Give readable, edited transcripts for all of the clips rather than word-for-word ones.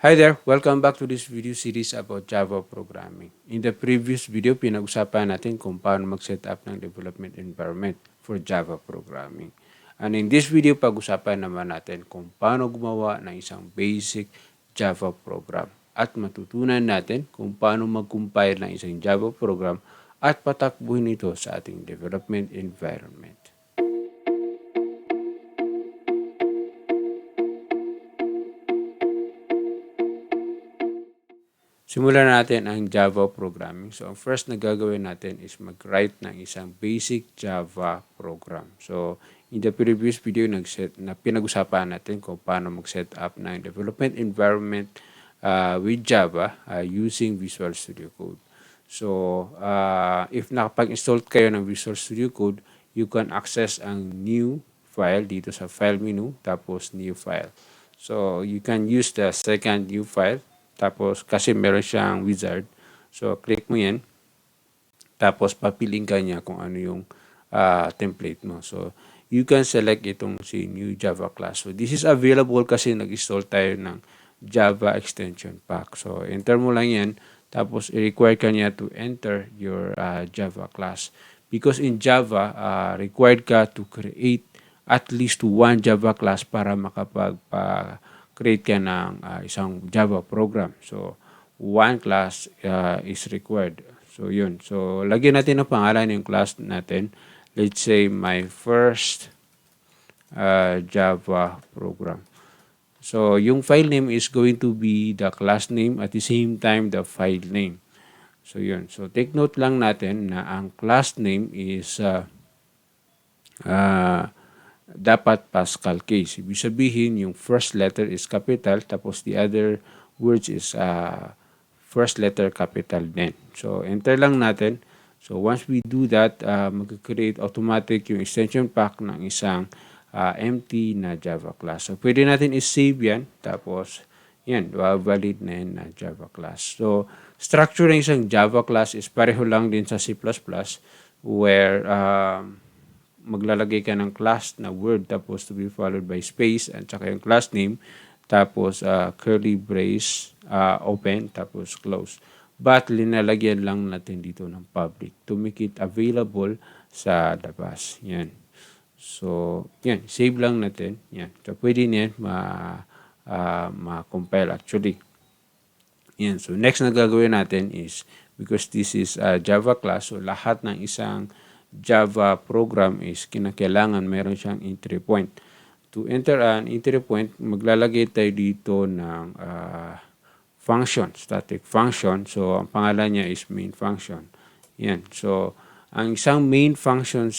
Hi there! Welcome back to this video series about Java programming. In the previous video, pinag-usapan natin kung paano mag-set up ng development environment for Java programming. And in this video, pag-usapan naman natin kung paano gumawa ng isang basic Java program. At matutunan natin kung paano mag-compile ng isang Java program at patakbuhin ito sa ating development environment. Simulan natin ang Java programming. So, ang first na gagawin natin is mag-write ng isang basic Java program. So, in the previous video, pinag-usapan natin kung paano mag-set up ng development environment with Java using Visual Studio Code. So, if nakapag-install kayo ng Visual Studio Code, you can access ang new file dito sa file menu, tapos new file. So, you can use the second new file. Tapos, kasi meron siyang wizard. So, click mo yan. Tapos, papiliin ka niya kung ano yung template mo. So, you can select itong si new Java class. So, this is available kasi nag-install tayo ng Java extension pack. So, enter mo lang yan. Tapos, i-require ka niya to enter your Java class. Because in Java, required ka to create at least one Java class para create ka ng isang Java program. So, one class is required. So, yun. So, lagyan natin ang pangalan ng class natin. Let's say, my first Java program. So, yung file name is going to be the class name at the same time the file name. So, yun. So, take note lang natin na ang class name is dapat Pascal case. Ibig sabihin, yung first letter is capital, tapos the other words is first letter capital din. So, enter lang natin. So, once we do that, mag-create automatic yung extension pack ng isang empty na Java class. So, pwede natin i-save yan, tapos, yan, valid na yan na Java class. So, structure ng isang Java class is pareho lang din sa C++, where maglalagay ka ng class na word tapos to be followed by space at saka yung class name tapos curly brace open tapos close. But linalagyan lang natin dito ng public to make it available sa labas. Yan. So, yan. Save lang natin. Yan. So, pwede niyan ma-compile actually. Yan. So, next na gagawin natin is because this is a Java class, so lahat ng isang Java program is kinakailangan meron siyang entry point. To enter an entry point, maglalagay tayo dito ng function, static function. So, ang pangalan niya is main function. Yan. So, ang isang main function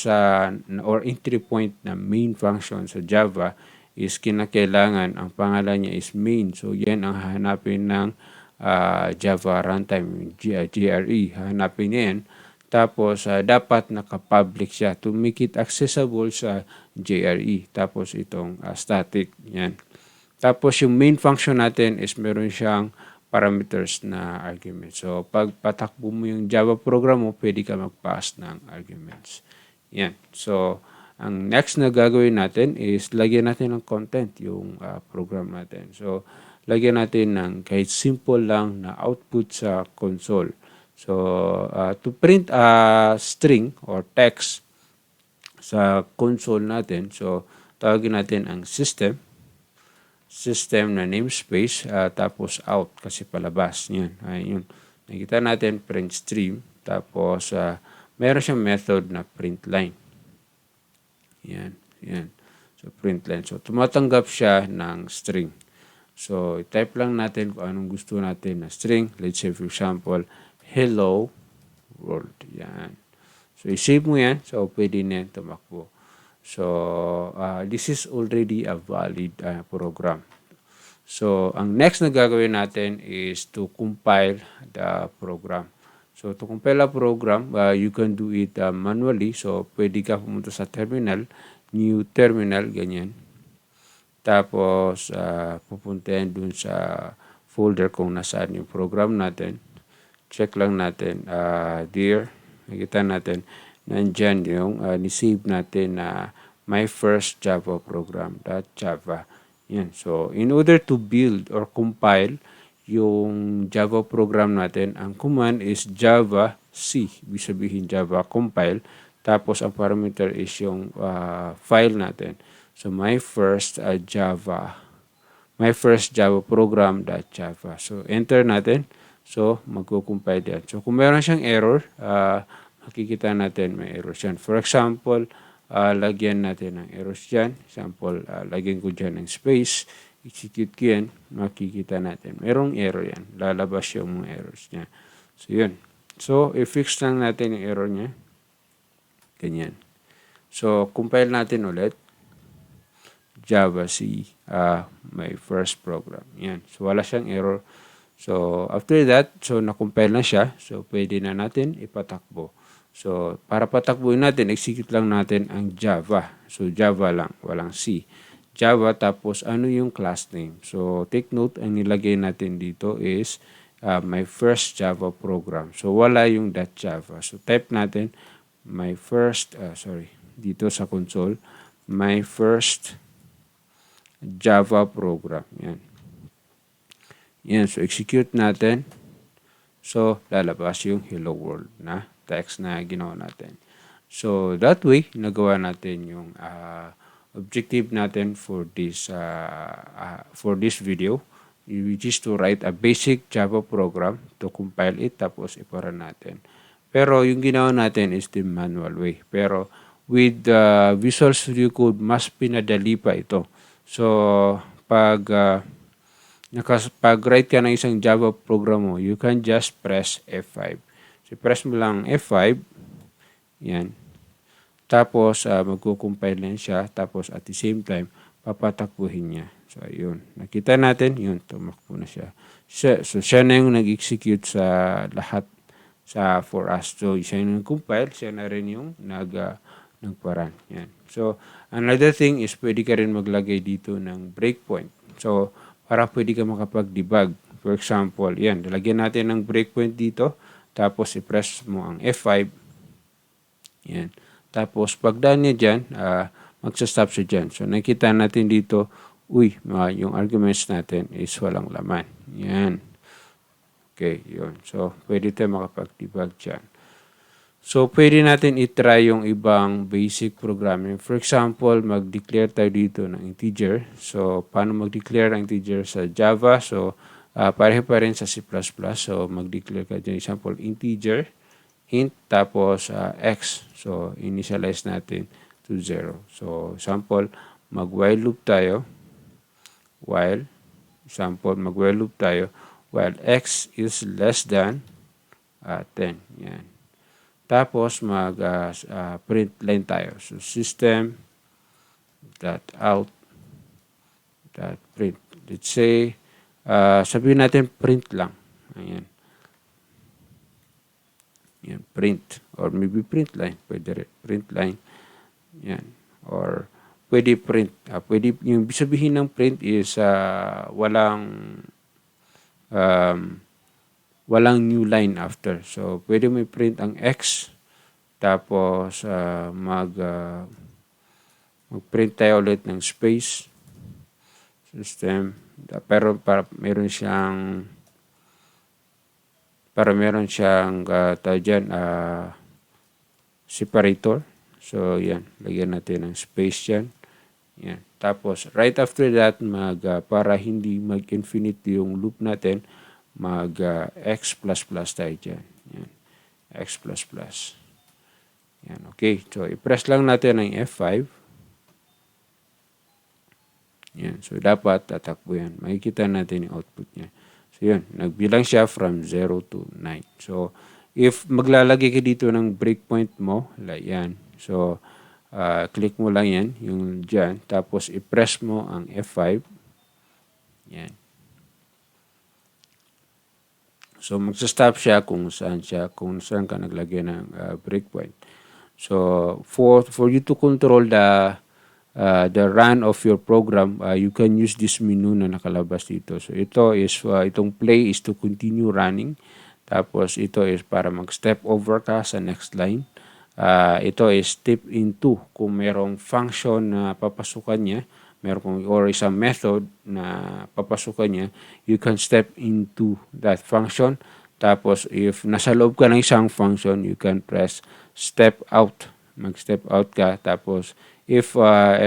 or entry point na main function sa Java is kinakailangan, ang pangalan niya is main. So, yan ang hahanapin ng Java runtime, GRE. Hahanapin niya yan. Tapos, dapat naka-public siya to make it accessible sa JRE. Tapos, itong static. Yan. Tapos, yung main function natin is meron siyang parameters na argument. So, pag patakbo mo yung Java program mo, pwede ka mag-pass ng arguments. Yan. So, ang next na gagawin natin is lagyan natin ng content yung program natin. So, lagyan natin ng kahit simple lang na output sa console. So, to print a string or text sa console natin, so, tawagin natin ang system na namespace, tapos out kasi palabas. Yan. Ayun. Nakita natin print stream, tapos meron siyang method na print line. Yan. Yan. So, print line. So, tumatanggap siya ng string. So, type lang natin kung anong gusto natin na string. Let's say, for example, hello world. Yan. So, i-save mo yan. So, pwede na yan tumakbo. So, this is already a valid program. So, ang next na gagawin natin is to compile the program. So, to compile a program, you can do it manually. So, pwede ka pumunta sa terminal, new terminal, ganyan. Tapos, pupuntahin dun sa folder kung nasaan yung program natin. Check lang natin, there, nakita natin, nandyan yung ni-save natin na my first Java program.java. Yan. So, in order to build or compile yung Java program natin, ang command is Java C. Ibig sabihin Java compile. Tapos, ang parameter is yung file natin. So, my first Java program.java. So, enter natin. So, magko-compile yan. So, kung meron siyang error, makikita natin may errors yan. For example, lagyan natin ng errors dyan. Example, lagyan ko dyan ng space. Execute ko yan. Makikita natin. Merong error yan. Lalabas yung mga errors niya. So, yun. So, i-fix lang natin yung error niya. Ganyan. So, compile natin ulit. Java C, my first program. Yan. So, wala siyang error. So, after that, so na-compile na siya. So, pwede na natin ipatakbo. So, para patakbuhin natin, execute lang natin ang Java. So, Java lang, walang C. Java, tapos ano yung class name? So, take note, ang nilagay natin dito is my first Java program. So, wala yung .java. So, type natin my first, dito sa console, my first Java program. Yan. Yan. So, execute natin. So, lalabas yung hello world na text na ginawa natin. So, that way, nagawa natin yung objective natin for this video, which is to write a basic Java program to compile it, tapos iparun natin. Pero, yung ginawa natin is the manual way. Pero, with Visual Studio Code, mas pinadali pa ito. So, pag write ka ng isang Java program mo, you can just press F5. So, press mo lang F5. Yan. Tapos, magkukompile na siya. Tapos, at the same time, papatakbuhin niya. So, yun. Nakita natin, yun, tumakbo na siya. So, siya na yung nag-execute sa lahat for us. So, siya yung nag-compile, siya na rin yung nagparun. Yan. So, another thing is pwede ka rin maglagay dito ng breakpoint. So, para pwede ka makapag-debug. For example, yan, lalagyan natin ng breakpoint dito. Tapos, i-press mo ang F5. Yan. Tapos, pagdaan niya dyan, magsa-stop siya dyan. So, nakita natin dito, yung arguments natin is walang laman. Yan. Okay, yun. So, pwede tayo makapag-debug dyan. So, pwede natin i-try yung ibang basic programming. For example, mag-declare tayo dito ng integer. So, paano mag-declare ng integer sa Java? So, pareho pa rin sa C++. So, mag-declare ka dyan. Example, integer, int, tapos x. So, initialize natin to 0. So, example, mag-while loop tayo. While mag-while loop tayo. While x is less than 10. Yan. Tapos, print line tayo. So, system.out.print. Let's say, sabihin natin print lang. Ayan. Yan, print. Or maybe print line. Pwede rin. Print line. Yan. Or, pwede print. Pwede, yung sabihin ng print is walang new line after. So, pwede mo i-print ang X. Tapos, mag-print tayo ulit ng space. System. Pero meron siyang tayo dyan, separator. So, yan. Lagyan natin ng space dyan. Yan. Tapos, right after that, para hindi mag-infinite yung loop natin, x++ tayo dyan. Yan. X++. Yan. Okay. So, i-press lang natin ang F5. Yan. So, dapat tatakbo yan. Makikita natin yung output niya. So, yun. Nagbilang siya from 0 to 9. So, if maglalagay ka dito ng breakpoint mo, yan. So, click mo lang yan, yung dyan. Tapos, i-press mo ang F5. Yan. So, magsa-stop siya kung saan ka naglagay ng breakpoint. So, for you to control the run of your program, you can use this menu na nakalabas dito. So, ito is, itong play is to continue running. Tapos, ito is para mag-step over ka sa next line. Ito is step into. Kung merong function na papasukan niya, or isang method na papasukan niya, you can step into that function. Tapos if nasa loob ka ng isang function, you can press step out. Mag-step out ka. Tapos if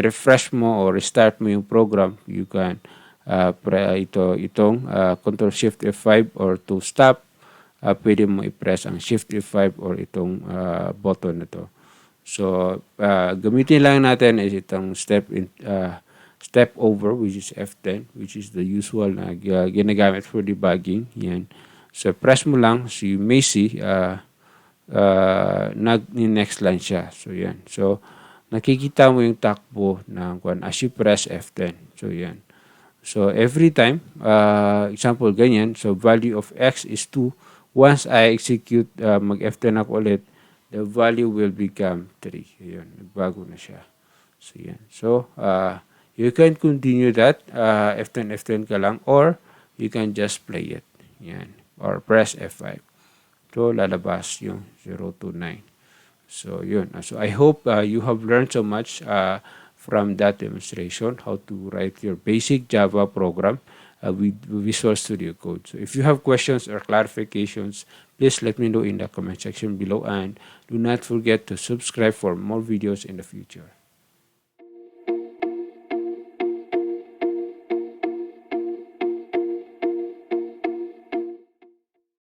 refresh mo or restart mo yung program, you can itong Control Shift F5 or to stop, pwede mo i-press ang Shift F5 or itong button na to. So gamitin lang natin is itong step over, which is F10, which is the usual na ginagamit for debugging. Yan. So press mo lang, so you may see nag-next line siya. So yan. So nakikita mo yung takbo ng as you press F10. So yan. So every time, example ganyan, so value of x is 2. Once I execute, mag F10 ako ulit, the value will become 3. Ayan, nagbago na siya. So yan. So you can continue that, F10 ka lang, or you can just play it. Yan. Or press F5. So lalabas yung 0 to 9. So yun. So I hope you have learned so much from that demonstration, how to write your basic Java program with Visual Studio Code. So if you have questions or clarifications, please let me know in the comment section below, and do not forget to subscribe for more videos in the future.